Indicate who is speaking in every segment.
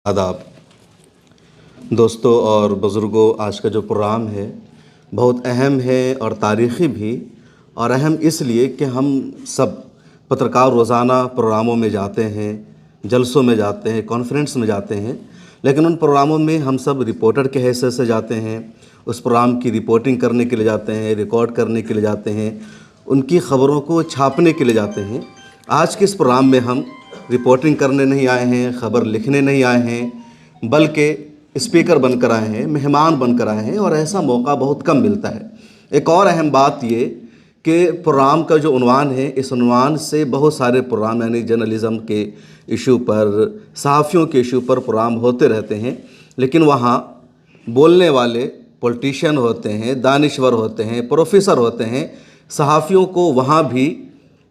Speaker 1: आदाब दोस्तों और बुज़ुर्गों, आज का जो प्रोग्राम है बहुत अहम है और तारीख़ी भी। और अहम इसलिए कि हम सब पत्रकार रोज़ाना प्रोग्रामों में जाते हैं, जलसों में जाते हैं, कॉन्फ्रेंस में जाते हैं, लेकिन उन प्रोग्रामों में हम सब रिपोर्टर के हैसियत से जाते हैं। उस प्रोग्राम की रिपोर्टिंग करने के लिए जाते हैं, रिकॉर्ड करने के लिए जाते हैं, उनकी ख़बरों को छापने के लिए जाते हैं। आज के इस प्रोग्राम में हम रिपोर्टिंग करने नहीं आए हैं, ख़बर लिखने नहीं आए हैं, बल्कि स्पीकर बनकर आए हैं, मेहमान बनकर आए हैं, और ऐसा मौका बहुत कम मिलता है। एक और अहम बात ये कि प्रोग्राम का जो उन्वान है, इस उन्वान से बहुत सारे प्रोग्राम यानी जर्नलिज़म के इशू पर, सहाफ़ियों के इशू पर प्रोग्राम होते रहते हैं, लेकिन वहाँ बोलने वाले पॉलिटिशियन होते हैं, दानिश्वर होते हैं, प्रोफेसर होते हैं। सहाफ़ियों को वहाँ भी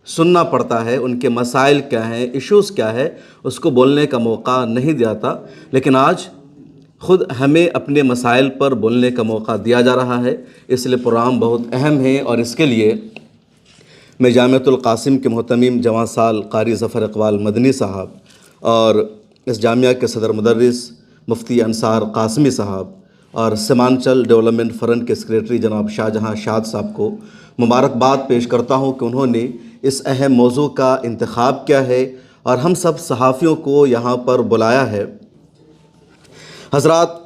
Speaker 1: सुनना पड़ता है, उनके मसाइल क्या हैं, इश्यूज़ क्या है, उसको बोलने का मौका नहीं दिया था। लेकिन आज ख़ुद हमें अपने मसाइल पर बोलने का मौका दिया जा रहा है, इसलिए प्रोग्राम बहुत अहम है। और इसके लिए मैं जामिअतुल क़ासिम के मोहतमीम जवान साल क़ारी ज़फ़र इक़बाल मदनी साहब और इस जामिया के सदर मुदर्रिस मुफ्ती अंसार क़ासिमी साहब और सीमांचल डेवलपमेंट फ़रंट के सेक्रेटरी जनाब शाहजहाँ शाद साहब को मुबारकबाद पेश करता हूँ कि उन्होंने इस अहम मौजू का इंतखाब किया है और हम सब सहाफ़ियों को यहाँ पर बुलाया है। हज़रात,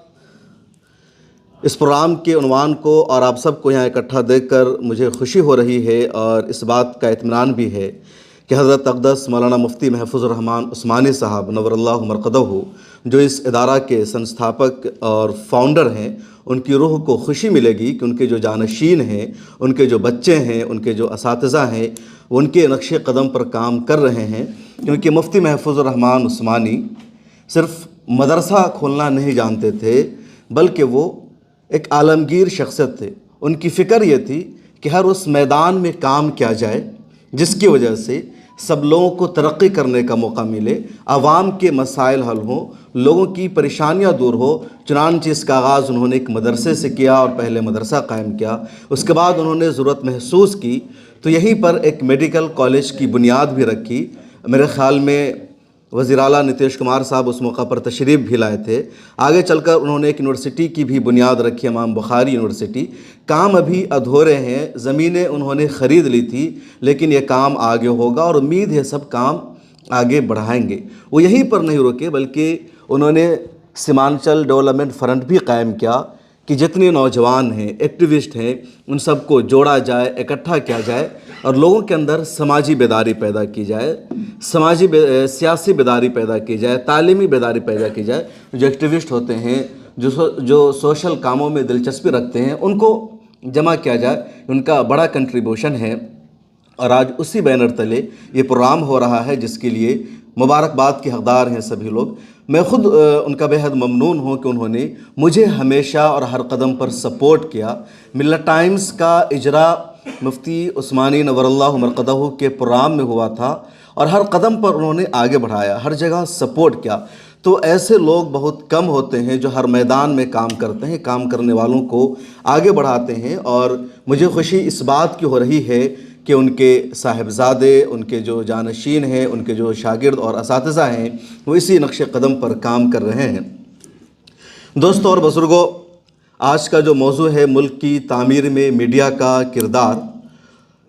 Speaker 1: इस प्रोग्राम के उन्वान को और आप सबको यहाँ इकट्ठा देखकर मुझे खुशी हो रही है और इस बात का इत्मीनान भी है कि हज़रत अक़दस मौलाना मुफ्ती महफूज़ुर रहमान उस्मानी साहब नव्वरल्लाहु मरक़दहू, जो इस इदारा के संस्थापक और फाउंडर हैं, उनकी रूह को खुशी मिलेगी कि उनके जो जानशीन हैं, उनके जो बच्चे हैं, उनके जो असातिज़ा हैं, उनके नक्शे कदम पर काम कर रहे हैं। क्योंकि मुफ्ती महफूज़ुर रहमान उस्मानी सिर्फ़ मदरसा खोलना नहीं जानते थे, बल्कि वो एक आलमगीर शख्सियत थे। उनकी फ़िक्र ये थी कि हर उस मैदान में काम किया जाए जिसकी वजह से सब लोगों को तरक्की करने का मौका मिले, आवाम के मसाइल हल हों, लोगों की परेशानियां दूर हो। चुनांचे इसका आगाज़ उन्होंने एक मदरसे से किया और पहले मदरसा कायम किया। उसके बाद उन्होंने ज़रूरत महसूस की तो यहीं पर एक मेडिकल कॉलेज की बुनियाद भी रखी। मेरे ख़्याल में वज़ीर आला नीतीश कुमार साहब उस मौका पर तशरीफ़ भी लाए थे। आगे चलकर उन्होंने एक यूनिवर्सिटी की भी बुनियाद रखी, इमाम बुखारी यूनिवर्सिटी। काम अभी अधूरे हैं, ज़मीनें उन्होंने ख़रीद ली थी, लेकिन ये काम आगे होगा और उम्मीद है सब काम आगे बढ़ाएंगे। वो यहीं पर नहीं रुके, बल्कि उन्होंने सीमांचल डेवलपमेंट फ़रंट भी कायम किया कि जितने नौजवान हैं, एक्टिविस्ट हैं, उन सबको जोड़ा जाए, इकट्ठा किया जाए और लोगों के अंदर समाजी बेदारी पैदा की जाए, सियासी बेदारी पैदा की जाए, तालीमी बेदारी पैदा की जाए। जो एक्टिविस्ट होते हैं, जो सोशल कामों में दिलचस्पी रखते हैं, उनको जमा किया जाए, उनका बड़ा कंट्रीब्यूशन है। और आज उसी बैनर तले ये प्रोग्राम हो रहा है, जिसके लिए मुबारकबाद के हकदार हैं सभी लोग। मैं ख़ुद उनका बेहद ममनून हूँ कि उन्होंने मुझे हमेशा और हर कदम पर सपोर्ट किया। मिल्लत टाइम्स का इजरा मुफ्ती उस्मानी नव्वरल्लाहु मरक़दहू के प्रोग्राम में हुआ था और हर कदम पर उन्होंने आगे बढ़ाया, हर जगह सपोर्ट किया। तो ऐसे लोग बहुत कम होते हैं जो हर मैदान में काम करते हैं, काम करने वालों को आगे बढ़ाते हैं। और मुझे खुशी इस बात की हो रही है कि उनके साहिबजादे, उनके जो जानशीन हैं, उनके जो शागिर्द और असातिज़ा हैं, वो इसी नक्शे कदम पर काम कर रहे हैं। दोस्तों और बुज़ुर्गों, आज का जो मौजू है मुल्क की तामीर में मीडिया का किरदार,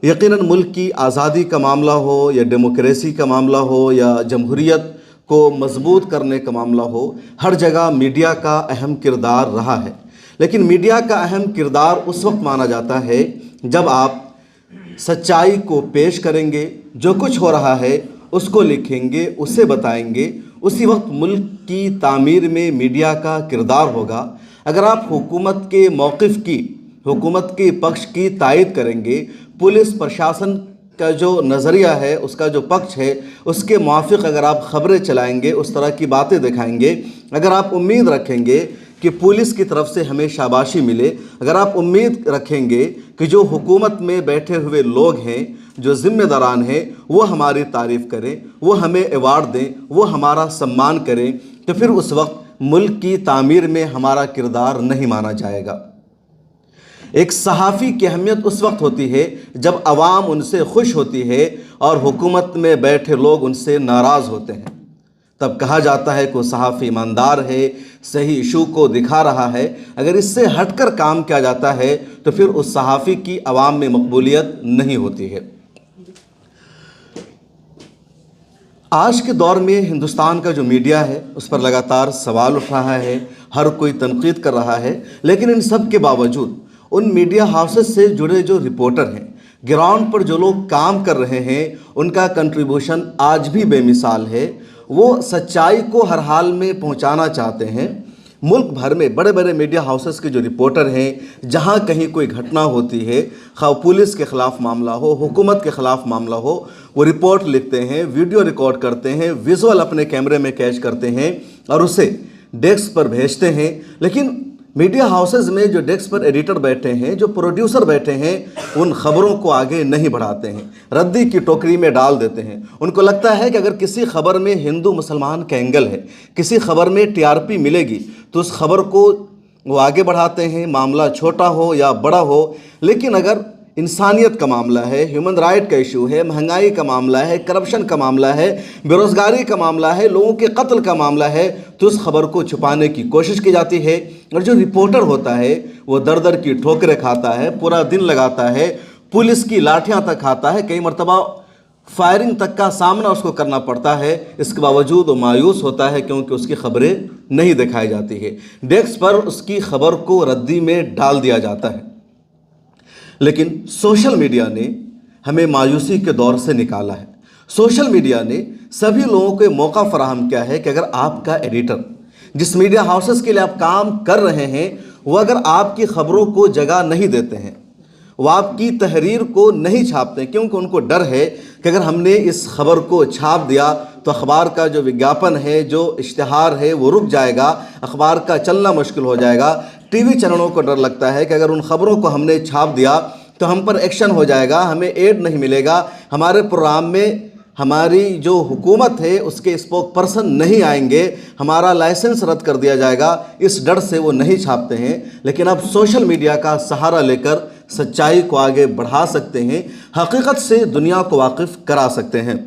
Speaker 1: यकीनन मुल्क की आज़ादी का मामला हो या डेमोक्रेसी का मामला हो या जमहूरियत को मजबूत करने का मामला हो, हर जगह मीडिया का अहम किरदार रहा है। लेकिन मीडिया का अहम किरदार उस वक्त माना जाता है जब आप सच्चाई को पेश करेंगे, जो कुछ हो रहा है उसको लिखेंगे, उसे बताएंगे। उसी वक्त मुल्क की तामीर में मीडिया का किरदार होगा। अगर आप हुकूमत के मौक़िफ़ की, हुकूमत के पक्ष की तायद करेंगे, पुलिस प्रशासन का जो नज़रिया है, उसका जो पक्ष है, उसके मुआफ़िक़ अगर आप ख़बरें चलाएंगे, उस तरह की बातें दिखाएंगे, अगर आप उम्मीद रखेंगे कि पुलिस की तरफ से हमें शाबाशी मिले, अगर आप उम्मीद रखेंगे कि जो हुकूमत में बैठे हुए लोग हैं, जो ज़िम्मेदारान हैं, वो हमारी तारीफ़ करें, वो हमें अवार्ड दें, वो हमारा सम्मान करें, तो फिर उस वक्त मुल्क की तामीर में हमारा किरदार नहीं माना जाएगा। एक सहाफ़ी की अहमियत उस वक्त होती है जब आवाम उनसे खुश होती है और हुकूमत में बैठे लोग उनसे नाराज़ होते हैं। तब कहा जाता है कि वो सहाफ़ी ईमानदार है, सही इशू को दिखा रहा है। अगर इससे हटकर काम किया जाता है तो फिर उस सहाफ़ी की आवाम में मकबूलियत नहीं होती है। आज के दौर में हिंदुस्तान का जो मीडिया है उस पर लगातार सवाल उठ रहा है, हर कोई तनकीद कर रहा है, लेकिन इन सब के बावजूद उन मीडिया हाउसेस से जुड़े जो रिपोर्टर हैं, ग्राउंड पर जो लोग काम कर रहे हैं, उनका कंट्रीब्यूशन आज भी बेमिसाल है। वो सच्चाई को हर हाल में पहुंचाना चाहते हैं। मुल्क भर में बड़े बड़े मीडिया हाउसेस के जो रिपोर्टर हैं, जहां कहीं कोई घटना होती है, खा पुलिस के ख़िलाफ़ मामला हो, हुकूमत के ख़िलाफ़ मामला हो, वो रिपोर्ट लिखते हैं, वीडियो रिकॉर्ड करते हैं, विजुअल अपने कैमरे में कैच करते हैं और उसे डेस्क पर भेजते हैं। लेकिन मीडिया हाउसेस में जो डेस्क पर एडिटर बैठे हैं, जो प्रोड्यूसर बैठे हैं, उन खबरों को आगे नहीं बढ़ाते हैं, रद्दी की टोकरी में डाल देते हैं। उनको लगता है कि अगर किसी खबर में हिंदू मुसलमान का एंगल है, किसी खबर में टीआरपी मिलेगी, तो उस खबर को वो आगे बढ़ाते हैं, मामला छोटा हो या बड़ा हो। लेकिन अगर इंसानियत का मामला है, ह्यूमन राइट का इशू है, महंगाई का मामला है, करप्शन का मामला है, बेरोज़गारी का मामला है, लोगों के कत्ल का मामला है, तो उस खबर को छुपाने की कोशिश की जाती है। और जो रिपोर्टर होता है वो दर दर की ठोकरें खाता है, पूरा दिन लगाता है, पुलिस की लाठियां तक खाता है, कई मरतबा फायरिंग तक का सामना उसको करना पड़ता है। इसके बावजूद वो मायूस होता है क्योंकि उसकी खबरें नहीं दिखाई जाती है, डेस्क पर उसकी खबर को रद्दी में डाल दिया जाता है। लेकिन सोशल मीडिया ने हमें मायूसी के दौर से निकाला है। सोशल मीडिया ने सभी लोगों को मौका फराहम किया है कि अगर आपका एडिटर, जिस मीडिया हाउसेस के लिए आप काम कर रहे हैं, वो अगर आपकी खबरों को जगह नहीं देते हैं, वो आपकी तहरीर को नहीं छापते हैं, क्योंकि उनको डर है कि अगर हमने इस खबर को छाप दिया तो अखबार का जो विज्ञापन है, जो इश्तिहार है, वो रुक जाएगा, अखबार का चलना मुश्किल हो जाएगा। टीवी चैनलों को डर लगता है कि अगर उन खबरों को हमने छाप दिया तो हम पर एक्शन हो जाएगा, हमें एड नहीं मिलेगा, हमारे प्रोग्राम में हमारी जो हुकूमत है उसके स्पोक पर्सन नहीं आएंगे, हमारा लाइसेंस रद्द कर दिया जाएगा। इस डर से वो नहीं छापते हैं। लेकिन अब सोशल मीडिया का सहारा लेकर सच्चाई को आगे बढ़ा सकते हैं, हकीकत से दुनिया को वाकिफ़ करा सकते हैं।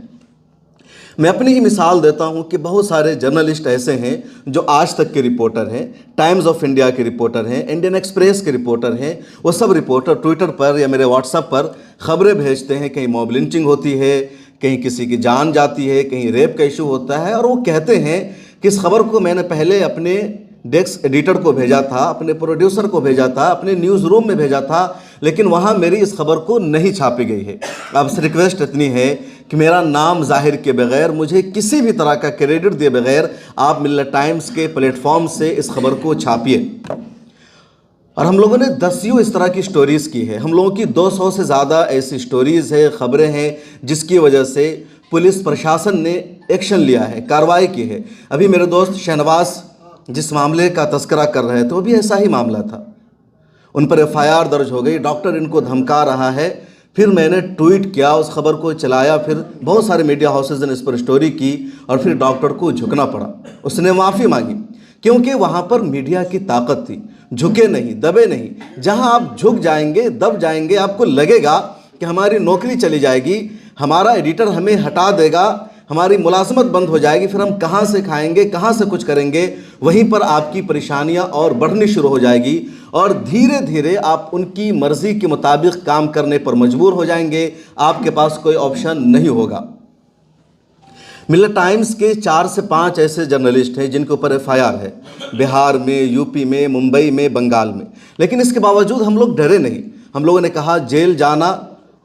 Speaker 1: मैं अपनी ही मिसाल देता हूं कि बहुत सारे जर्नलिस्ट ऐसे हैं जो आज तक के रिपोर्टर हैं, टाइम्स ऑफ इंडिया के रिपोर्टर हैं, इंडियन एक्सप्रेस के रिपोर्टर हैं। वो सब रिपोर्टर ट्विटर पर या मेरे व्हाट्सएप पर खबरें भेजते हैं, कहीं मॉब लिंचिंग होती है, कहीं किसी की जान जाती है, कहीं रेप का इशू होता है, और वो कहते हैं कि इस खबर को मैंने पहले अपने डेस्क एडिटर को भेजा था, अपने प्रोड्यूसर को भेजा था, अपने न्यूज़ रूम में भेजा था, लेकिन वहाँ मेरी इस खबर को नहीं छापी गई है। अब रिक्वेस्ट इतनी है कि मेरा नाम जाहिर किए बगैर, मुझे किसी भी तरह का क्रेडिट दिए बगैर आप मिल्लत टाइम्स के प्लेटफॉर्म से इस खबर को छापिए। और हम लोगों ने दसियों इस तरह की स्टोरीज़ की है। हम लोगों की 200 से ज़्यादा ऐसी स्टोरीज़ है, ख़बरें हैं, जिसकी वजह से पुलिस प्रशासन ने एक्शन लिया है, कार्रवाई की है। अभी मेरे दोस्त शहनवाज जिस मामले का तस्करा कर रहे थे, वो भी ऐसा ही मामला था। उन पर FIR दर्ज हो गई, डॉक्टर इनको धमका रहा है। फिर मैंने ट्वीट किया, उस खबर को चलाया, फिर बहुत सारे मीडिया हाउसेज ने इस पर स्टोरी की और फिर डॉक्टर को झुकना पड़ा। उसने माफ़ी मांगी क्योंकि वहाँ पर मीडिया की ताकत थी। झुके नहीं, दबे नहीं। जहाँ आप झुक जाएंगे, दब जाएंगे, आपको लगेगा कि हमारी नौकरी चली जाएगी, हमारा एडिटर हमें हटा देगा, हमारी मुलाजमत बंद हो जाएगी, फिर हम कहाँ से खाएंगे, कहाँ से कुछ करेंगे, वहीं पर आपकी परेशानियाँ और बढ़नी शुरू हो जाएगी और धीरे धीरे आप उनकी मर्ज़ी के मुताबिक काम करने पर मजबूर हो जाएंगे। आपके पास कोई ऑप्शन नहीं होगा। मिल्लत टाइम्स के 4 से 5 ऐसे जर्नलिस्ट हैं जिनके ऊपर FIR है, बिहार में, यूपी में, मुंबई में, बंगाल में। लेकिन इसके बावजूद हम लोग डरे नहीं। हम लोगों ने कहा जेल जाना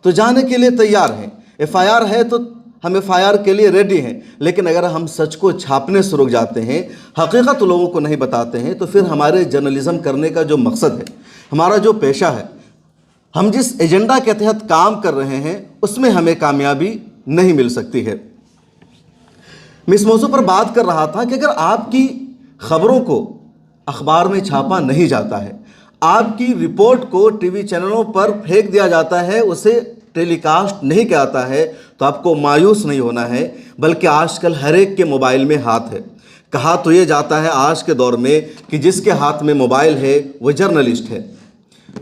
Speaker 1: तो जाने के लिए तैयार हैं, FIR है तो हम FIR के लिए रेडी हैं। लेकिन अगर हम सच को छापने से रुक जाते हैं, हकीकत लोगों को नहीं बताते हैं, तो फिर हमारे जर्नलिज़म करने का जो मकसद है, हमारा जो पेशा है, हम जिस एजेंडा के तहत काम कर रहे हैं, उसमें हमें कामयाबी नहीं मिल सकती है। मैं इस मौजू पर बात कर रहा था कि अगर आपकी खबरों को अखबार में छापा नहीं जाता है, आपकी रिपोर्ट को टीवी चैनलों पर फेंक दिया जाता है, उसे टेलीकास्ट नहीं किया जाता है, तो आपको मायूस नहीं होना है, बल्कि आजकल हर एक के मोबाइल में हाथ है। कहा तो ये जाता है आज के दौर में कि जिसके हाथ में मोबाइल है वो जर्नलिस्ट है।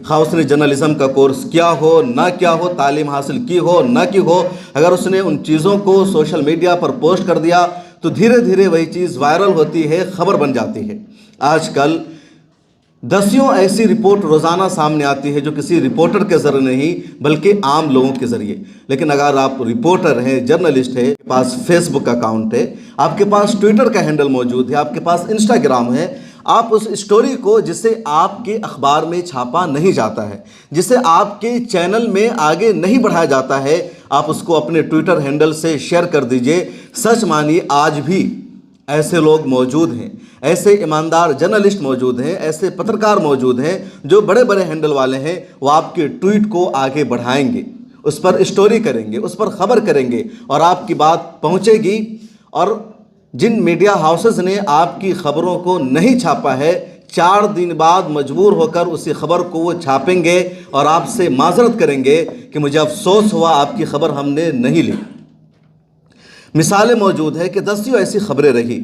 Speaker 1: खा उसने जर्नलिज़म का कोर्स किया हो ना किया हो, तालीम हासिल की हो ना की हो, अगर उसने उन चीज़ों को सोशल मीडिया पर पोस्ट कर दिया तो धीरे धीरे वही चीज़ वायरल होती है, खबर बन जाती है। आजकल दसियों ऐसी रिपोर्ट रोज़ाना सामने आती है जो किसी रिपोर्टर के ज़रिए नहीं बल्कि आम लोगों के ज़रिए। लेकिन अगर आप रिपोर्टर हैं, जर्नलिस्ट है, आपके पास फेसबुक अकाउंट है, आपके पास ट्विटर का हैंडल मौजूद है, आपके पास इंस्टाग्राम है, आप उस स्टोरी को जिसे आपके अखबार में छापा नहीं जाता है, जिसे आपके चैनल में आगे नहीं बढ़ाया जाता है, आप उसको अपने ट्विटर हैंडल से शेयर कर दीजिए। सच मानिए आज भी ऐसे लोग मौजूद हैं, ऐसे ईमानदार जर्नलिस्ट मौजूद हैं, ऐसे पत्रकार मौजूद हैं जो बड़े बड़े हैंडल वाले हैं। वो आपके ट्वीट को आगे बढ़ाएंगे, उस पर स्टोरी करेंगे, उस पर खबर करेंगे और आपकी बात पहुंचेगी। और जिन मीडिया हाउसेस ने आपकी खबरों को नहीं छापा है, 4 दिन बाद मजबूर होकर उसी खबर को वो छापेंगे और आपसे माजरत करेंगे कि मुझे अफसोस हुआ, आपकी खबर हमने नहीं ली। मिसालें मौजूद है कि दसियों ऐसी खबरें रही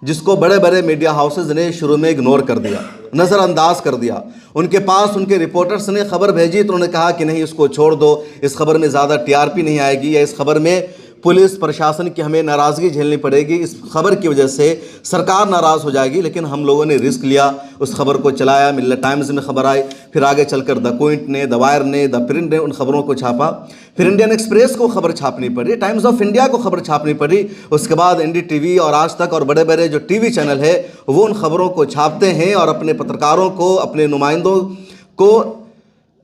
Speaker 1: जिसको बड़े बड़े मीडिया हाउसेज ने शुरू में इग्नोर कर दिया, नज़रअंदाज कर दिया। उनके पास उनके रिपोर्टर्स ने खबर भेजी तो उन्होंने कहा कि नहीं, इसको छोड़ दो, इस खबर में ज़्यादा टीआरपी नहीं आएगी, या इस खबर में पुलिस प्रशासन की हमें नाराज़गी झेलनी पड़ेगी, इस खबर की वजह से सरकार नाराज़ हो जाएगी। लेकिन हम लोगों ने रिस्क लिया, उस खबर को चलाया, मिल्लत टाइम्स में खबर आई, फिर आगे चलकर द क्विंट ने, द वायर ने, द प्रिंट ने उन खबरों को छापा, फिर इंडियन एक्सप्रेस को खबर छापनी पड़ी, टाइम्स ऑफ इंडिया को खबर छापनी पड़ी, उसके बाद एनडीटीवी और आज तक और बड़े बड़े जो टीवी चैनल है वो उन खबरों को छापते हैं और अपने पत्रकारों को, अपने नुमाइंदों को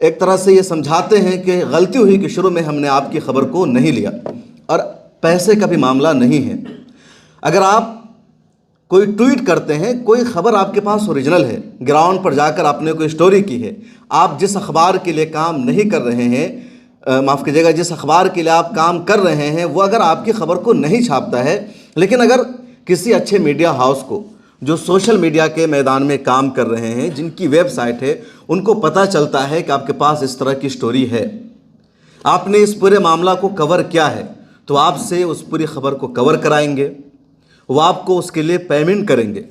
Speaker 1: एक तरह से ये समझाते हैं कि गलती हुई कि शुरू में हमने आपकी खबर को नहीं लिया। और पैसे का भी मामला नहीं है। अगर आप कोई ट्वीट करते हैं, कोई खबर आपके पास ओरिजिनल है, ग्राउंड पर जाकर आपने कोई स्टोरी की है, आप जिस अखबार के लिए काम नहीं कर रहे हैं, माफ़ कीजिएगा, जिस अखबार के लिए आप काम कर रहे हैं वो अगर आपकी खबर को नहीं छापता है, लेकिन अगर किसी अच्छे मीडिया हाउस को जो सोशल मीडिया के मैदान में काम कर रहे हैं, जिनकी वेबसाइट है, उनको पता चलता है कि आपके पास इस तरह की स्टोरी है, आपने इस पूरे मामला को कवर किया है, तो आपसे उस पूरी खबर को कवर कराएंगे, वो आपको उसके लिए पेमेंट करेंगे।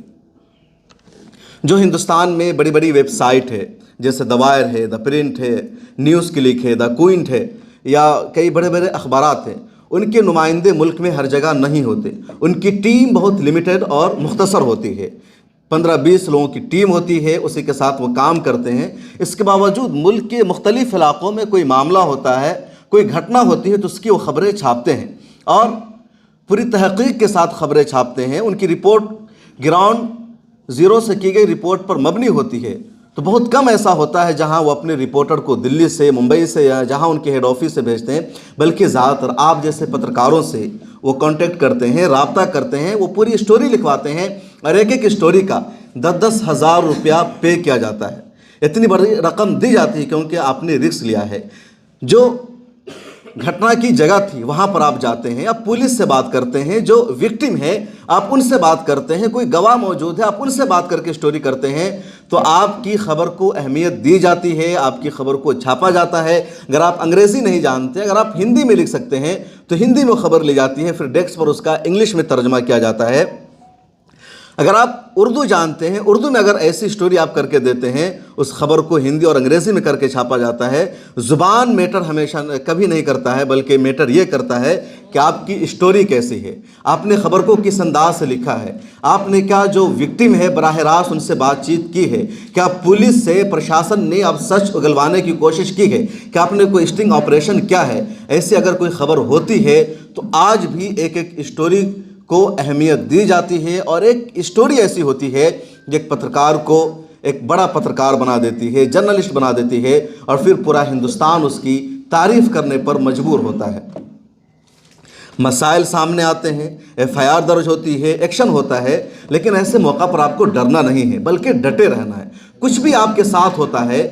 Speaker 1: जो हिंदुस्तान में बड़ी बड़ी वेबसाइट है, जैसे द वायर है, द प्रिंट है, न्यूज़ क्लिक है, द क्विंट है, या कई बड़े बड़े अखबारात हैं, उनके नुमाइंदे मुल्क में हर जगह नहीं होते। उनकी टीम बहुत लिमिटेड और मुख्तसर होती है, 15-20 लोगों की टीम होती है, उसी के साथ वो काम करते हैं। इसके बावजूद मुल्क के मुख्तलिफ इलाक़ों में कोई मामला होता है, कोई घटना होती है, तो उसकी वो खबरें छापते हैं और पूरी तहक़ीक़ के साथ खबरें छापते हैं। उनकी रिपोर्ट ग्राउंड ज़ीरो से की गई रिपोर्ट पर मबनी होती है। तो बहुत कम ऐसा होता है जहां वो अपने रिपोर्टर को दिल्ली से, मुंबई से या जहां उनके हेड ऑफिस से भेजते हैं, बल्कि ज़्यादातर आप जैसे पत्रकारों से वो कांटेक्ट करते हैं, राब्ता करते हैं, वो पूरी स्टोरी लिखवाते हैं और एक एक स्टोरी का 10-10 हज़ार रुपया पे किया जाता है। इतनी बड़ी रकम दी जाती है क्योंकि आपने रिस्क लिया है। जो घटना की जगह थी वहां पर आप जाते हैं, आप पुलिस से बात करते हैं, जो विक्टिम है आप उनसे बात करते हैं, कोई गवाह मौजूद है आप उनसे बात करके स्टोरी करते हैं, तो आपकी खबर को अहमियत दी जाती है, आपकी खबर को छापा जाता है। अगर आप अंग्रेज़ी नहीं जानते, अगर आप हिंदी में लिख सकते हैं तो हिंदी में खबर ली जाती है, फिर डेस्क पर उसका इंग्लिश में तर्जमा किया जाता है। अगर आप उर्दू जानते हैं, उर्दू में अगर ऐसी स्टोरी आप करके देते हैं, उस खबर को हिंदी और अंग्रेज़ी में करके छापा जाता है। ज़ुबान मैटर हमेशा कभी नहीं करता है, बल्कि मैटर ये करता है कि आपकी स्टोरी कैसी है, आपने खबर को किस अंदाज से लिखा है, आपने क्या जो विक्टिम है बराह रास्त उनसे बातचीत की है, क्या पुलिस से प्रशासन ने अब सच उगलवाने की कोशिश की है, क्या आपने कोई स्टिंग ऑपरेशन क्या है। ऐसी अगर कोई खबर होती है तो आज भी एक एक स्टोरी को अहमियत दी जाती है और एक स्टोरी ऐसी होती है जो एक पत्रकार को एक बड़ा पत्रकार बना देती है, जर्नलिस्ट बना देती है और फिर पूरा हिंदुस्तान उसकी तारीफ़ करने पर मजबूर होता है। मसाइल सामने आते हैं, एफआईआर दर्ज होती है, एक्शन होता है, लेकिन ऐसे मौका पर आपको डरना नहीं है बल्कि डटे रहना है। कुछ भी आपके साथ होता है,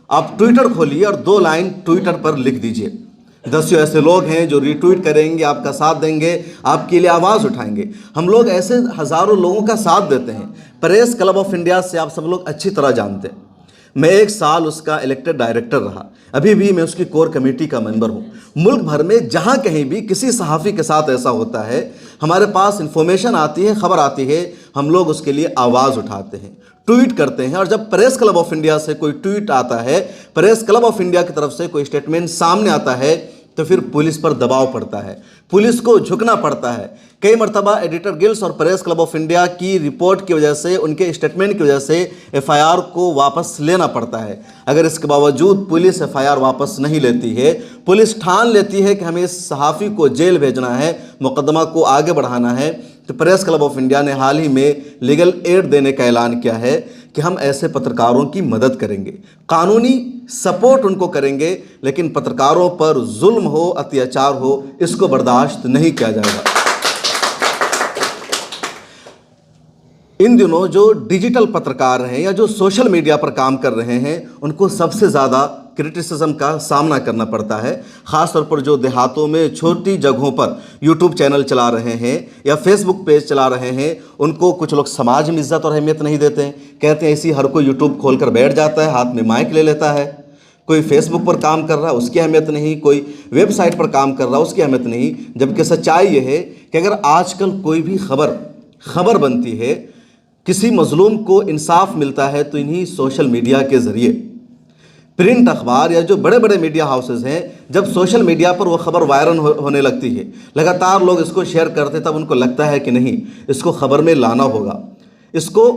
Speaker 1: आप ट्विटर खोलिए और 2 लाइन ट्विटर पर लिख दीजिए। 10 ऐसे लोग हैं जो रीट्वीट करेंगे, आपका साथ देंगे, आपके लिए आवाज़ उठाएंगे। हम लोग ऐसे हज़ारों लोगों का साथ देते हैं। प्रेस क्लब ऑफ इंडिया से आप सब लोग अच्छी तरह जानते हैं, मैं 1 साल उसका इलेक्टेड डायरेक्टर रहा, अभी भी मैं उसकी कोर कमेटी का मेंबर हूँ। मुल्क भर में जहाँ कहीं भी किसी सहाफ़ी के साथ ऐसा होता है, हमारे पास इन्फॉर्मेशन आती है, खबर आती है, हम लोग उसके लिए आवाज़ उठाते हैं, ट्वीट करते हैं। और जब प्रेस क्लब ऑफ इंडिया से कोई ट्वीट आता है, प्रेस क्लब ऑफ इंडिया की तरफ से कोई स्टेटमेंट सामने आता है, तो फिर पुलिस पर दबाव पड़ता है, पुलिस को झुकना पड़ता है। कई मरतबा एडिटर गिल्ड्स और प्रेस क्लब ऑफ इंडिया की रिपोर्ट की वजह से, उनके स्टेटमेंट की वजह से एफआईआर को वापस लेना पड़ता है। अगर इसके बावजूद पुलिस एफआईआर वापस नहीं लेती है, पुलिस ठान लेती है कि हमें इस सहाफ़ी को जेल भेजना है, मुकदमा को आगे बढ़ाना है, तो प्रेस क्लब ऑफ इंडिया ने हाल ही में लीगल एड देने का ऐलान किया है कि हम ऐसे पत्रकारों की मदद करेंगे, कानूनी सपोर्ट उनको करेंगे, लेकिन पत्रकारों पर जुल्म हो, अत्याचार हो, इसको बर्दाश्त नहीं किया जाएगा। इन दिनों जो डिजिटल पत्रकार हैं या जो सोशल मीडिया पर काम कर रहे हैं, उनको सबसे ज़्यादा क्रिटिसिज्म का सामना करना पड़ता है। ख़ास तौर पर जो देहातों में छोटी जगहों पर यूट्यूब चैनल चला रहे हैं या फेसबुक पेज चला रहे हैं, उनको कुछ लोग समाज में इज्जत और अहमियत नहीं देते हैं। कहते हैं ऐसी हर कोई यूट्यूब खोलकर बैठ जाता है, हाथ में माइक ले लेता है, कोई फेसबुक पर काम कर रहा है उसकी अहमियत नहीं, कोई वेबसाइट पर काम कर रहा है उसकी अहमियत नहीं। जबकि सच्चाई ये है कि अगर आजकल कोई भी खबर बनती है, किसी मजलूम को इंसाफ मिलता है, तो इन्हीं सोशल मीडिया के ज़रिए। प्रिंट अखबार या जो बड़े बड़े मीडिया हाउसेस हैं, जब सोशल मीडिया पर वो खबर वायरल होने लगती है, लगातार लोग इसको शेयर करते, तब उनको लगता है कि नहीं, इसको खबर में लाना होगा, इसको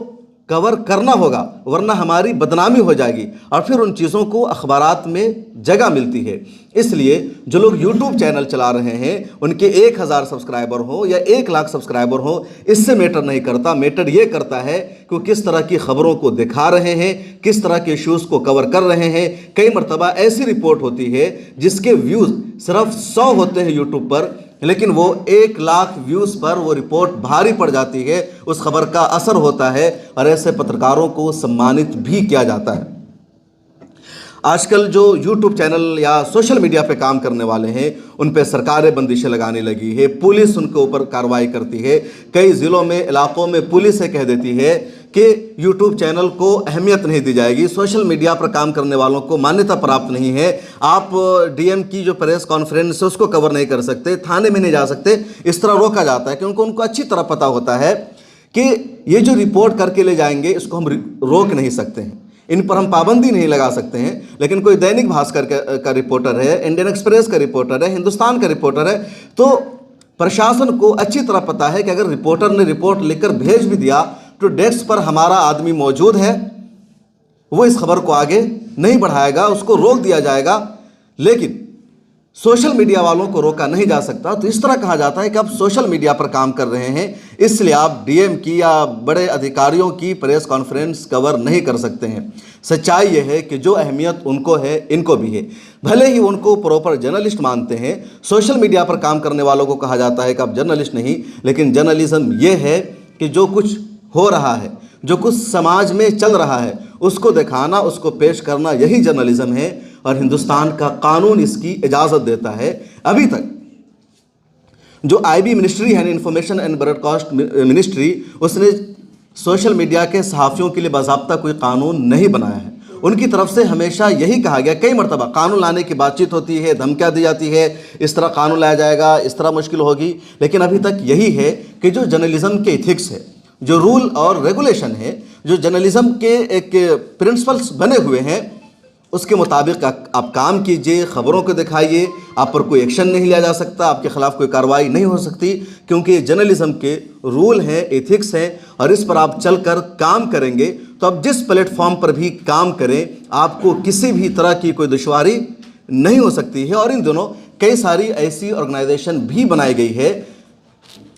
Speaker 1: कवर करना होगा, वरना हमारी बदनामी हो जाएगी। और फिर उन चीज़ों को अखबारात में जगह मिलती है। इसलिए जो लोग यूट्यूब चैनल चला रहे हैं, उनके 1000 सब्सक्राइबर हो या 1 लाख सब्सक्राइबर हो, इससे मैटर नहीं करता। मैटर ये करता है कि वो किस तरह की खबरों को दिखा रहे हैं, किस तरह के इश्यूज़ को कवर कर रहे हैं। कई मरतबा ऐसी रिपोर्ट होती है जिसके व्यूज़ सिर्फ 100 होते हैं यूट्यूब पर, लेकिन वो 1 लाख व्यूज़ पर वो रिपोर्ट भारी पड़ जाती है, उस खबर का असर होता है और ऐसे पत्रकारों को सम्मानित भी किया जाता है। आजकल जो यूट्यूब चैनल या सोशल मीडिया पे काम करने वाले हैं, उन पे सरकारें बंदिशें लगाने लगी है, पुलिस उनके ऊपर कार्रवाई करती है। कई ज़िलों में, इलाकों में पुलिस ये कह देती है कि यूट्यूब चैनल को अहमियत नहीं दी जाएगी, सोशल मीडिया पर काम करने वालों को मान्यता प्राप्त नहीं है, आप डीएम की जो प्रेस कॉन्फ्रेंस है उसको कवर नहीं कर सकते, थाने में नहीं जा सकते, इस तरह रोका जाता है। क्योंकि उनको अच्छी तरह पता होता है कि ये जो रिपोर्ट करके ले जाएंगे, इसको हम रोक नहीं सकते हैं, इन पर हम पाबंदी नहीं लगा सकते हैं। लेकिन कोई दैनिक भास्कर का रिपोर्टर है, इंडियन एक्सप्रेस का रिपोर्टर है, हिंदुस्तान का रिपोर्टर है, तो प्रशासन को अच्छी तरह पता है कि अगर रिपोर्टर ने रिपोर्ट लिखकर भेज भी दिया, तो डेस्क पर हमारा आदमी मौजूद है, वो इस खबर को आगे नहीं बढ़ाएगा, उसको रोक दिया जाएगा। लेकिन सोशल मीडिया वालों को रोका नहीं जा सकता। तो इस तरह कहा जाता है कि आप सोशल मीडिया पर काम कर रहे हैं, इसलिए आप डीएम की या बड़े अधिकारियों की प्रेस कॉन्फ्रेंस कवर नहीं कर सकते हैं। सच्चाई यह है कि जो अहमियत उनको है, इनको भी है। भले ही उनको प्रॉपर जर्नलिस्ट मानते हैं, सोशल मीडिया पर काम करने वालों को कहा जाता है कि आप जर्नलिस्ट नहीं, लेकिन जर्नलिज्म ये है कि जो कुछ हो रहा है, जो कुछ समाज में चल रहा है, उसको दिखाना, उसको पेश करना, यही जर्नलिज्म है। और हिंदुस्तान का कानून इसकी इजाज़त देता है। अभी तक जो आईबी मिनिस्ट्री है, इंफॉर्मेशन एंड ब्रॉडकास्ट मिनिस्ट्री, उसने सोशल मीडिया के सहाफ़ियों के लिए बाज़ाब्ता कोई कानून नहीं बनाया है। उनकी तरफ से हमेशा यही कहा गया, कई मरतबा कानून लाने की बातचीत होती है, धमकियाँ दी जाती है, इस तरह कानून लाया जाएगा, इस तरह मुश्किल होगी, लेकिन अभी तक यही है कि जो जर्नलिज्म के इथिक्स है, जो रूल और रेगुलेशन है, जो जर्नलिज्म के एक प्रिंसिपल्स बने हुए हैं, उसके मुताबिक आप काम कीजिए, खबरों को दिखाइए। आप पर कोई एक्शन नहीं लिया जा सकता, आपके खिलाफ कोई कार्रवाई नहीं हो सकती, क्योंकि जर्नलिज्म के रूल हैं, एथिक्स हैं, और इस पर आप चलकर काम करेंगे तो आप जिस प्लेटफॉर्म पर भी काम करें, आपको किसी भी तरह की कोई दुश्वारी नहीं हो सकती है। और इन दिनों कई सारी ऐसी ऑर्गेनाइजेशन भी बनाई गई है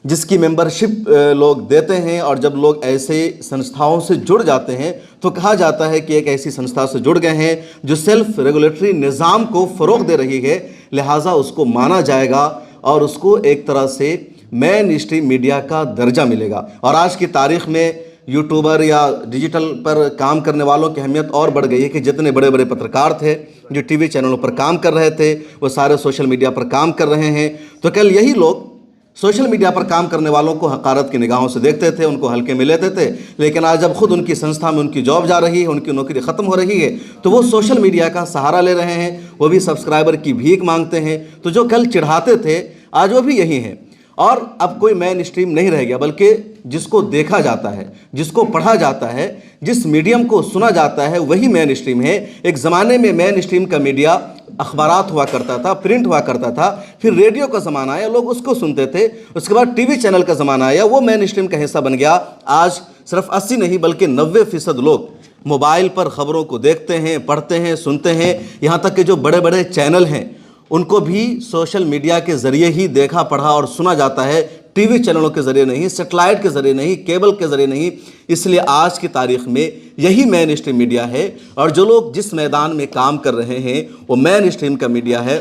Speaker 1: जिसकी मेंबरशिप लोग देते हैं, और जब लोग ऐसे संस्थाओं से जुड़ जाते हैं तो कहा जाता है कि एक ऐसी संस्था से जुड़ गए हैं जो सेल्फ रेगुलेटरी निज़ाम को फ़रोग़ दे रही है, लिहाजा उसको माना जाएगा और उसको एक तरह से मेन स्ट्रीम मीडिया का दर्जा मिलेगा। और आज की तारीख़ में यूट्यूबर या डिजिटल पर काम करने वालों की अहमियत और बढ़ गई है कि जितने बड़े बड़े पत्रकार थे जो टीवी चैनलों पर काम कर रहे थे, वो सारे सोशल मीडिया पर काम कर रहे हैं। तो कल यही लोग सोशल मीडिया पर काम करने वालों को हकारत की निगाहों से देखते थे, उनको हल्के में लेते थे, लेकिन आज जब खुद उनकी संस्था में उनकी जॉब जा रही है, उनकी नौकरी ख़त्म हो रही है, तो वो सोशल मीडिया का सहारा ले रहे हैं, वो भी सब्सक्राइबर की भीख मांगते हैं। तो जो कल चिढ़ाते थे, आज वो भी यही हैं। और अब कोई मेन स्ट्रीम नहीं रह गया, बल्कि जिसको देखा जाता है, जिसको पढ़ा जाता है, जिस मीडियम को सुना जाता है, वही मेन स्ट्रीम है। एक ज़माने में मेन स्ट्रीम का मीडिया अखबारात हुआ करता था, प्रिंट हुआ करता था, फिर रेडियो का ज़माना आया, लोग उसको सुनते थे, उसके बाद टीवी चैनल का ज़माना आया, वो मेन स्ट्रीम का हिस्सा बन गया। आज सिर्फ 80 नहीं बल्कि 90% लोग मोबाइल पर ख़बरों को देखते हैं, पढ़ते हैं, सुनते हैं। यहाँ तक कि जो बड़े बड़े चैनल हैं उनको भी सोशल मीडिया के ज़रिए ही देखा, पढ़ा और सुना जाता है, टीवी चैनलों के ज़रिए नहीं, सेटेलाइट के ज़रिए नहीं, केबल के ज़रिए नहीं। इसलिए आज की तारीख़ में यही मेन स्ट्रीम मीडिया है, और जो लोग जिस मैदान में काम कर रहे हैं वो मेन स्ट्रीम का मीडिया है।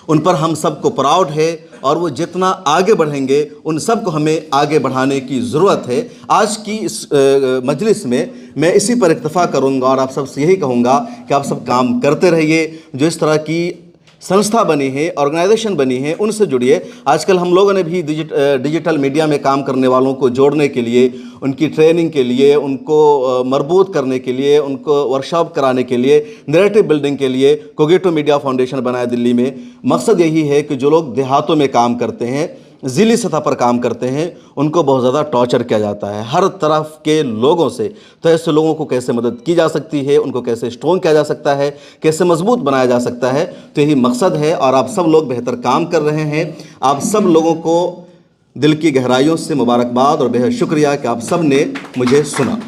Speaker 1: उन पर हम सबको प्राउड है, और वो जितना आगे बढ़ेंगे उन सबको हमें आगे बढ़ाने की ज़रूरत है। आज की इस मजलिस में मैं इसी पर इक्तफ़ा करूँगा और आप सबसे यही कहूँगा कि आप सब काम करते रहिए। जो इस तरह की संस्था बनी है, ऑर्गेनाइजेशन बनी है, उनसे जुड़िए। आजकल हम लोगों ने भी डिजिटल मीडिया में काम करने वालों को जोड़ने के लिए, उनकी ट्रेनिंग के लिए, उनको मरबूत करने के लिए, उनको वर्कशॉप कराने के लिए, नैरेटिव बिल्डिंग के लिए कोगेटो मीडिया फाउंडेशन बनाया दिल्ली में। मकसद यही है कि जो लोग देहातों में काम करते हैं, ज़िली सतह पर काम करते हैं, उनको बहुत ज़्यादा टॉर्चर किया जाता है हर तरफ के लोगों से। तो ऐसे लोगों को कैसे मदद की जा सकती है, उनको कैसे स्ट्रॉन्ग किया जा सकता है, कैसे मजबूत बनाया जा सकता है, तो यही मकसद है। और आप सब लोग बेहतर काम कर रहे हैं। आप सब लोगों को दिल की गहराइयों से मुबारकबाद और बेहद शुक्रिया कि आप सब ने मुझे सुना।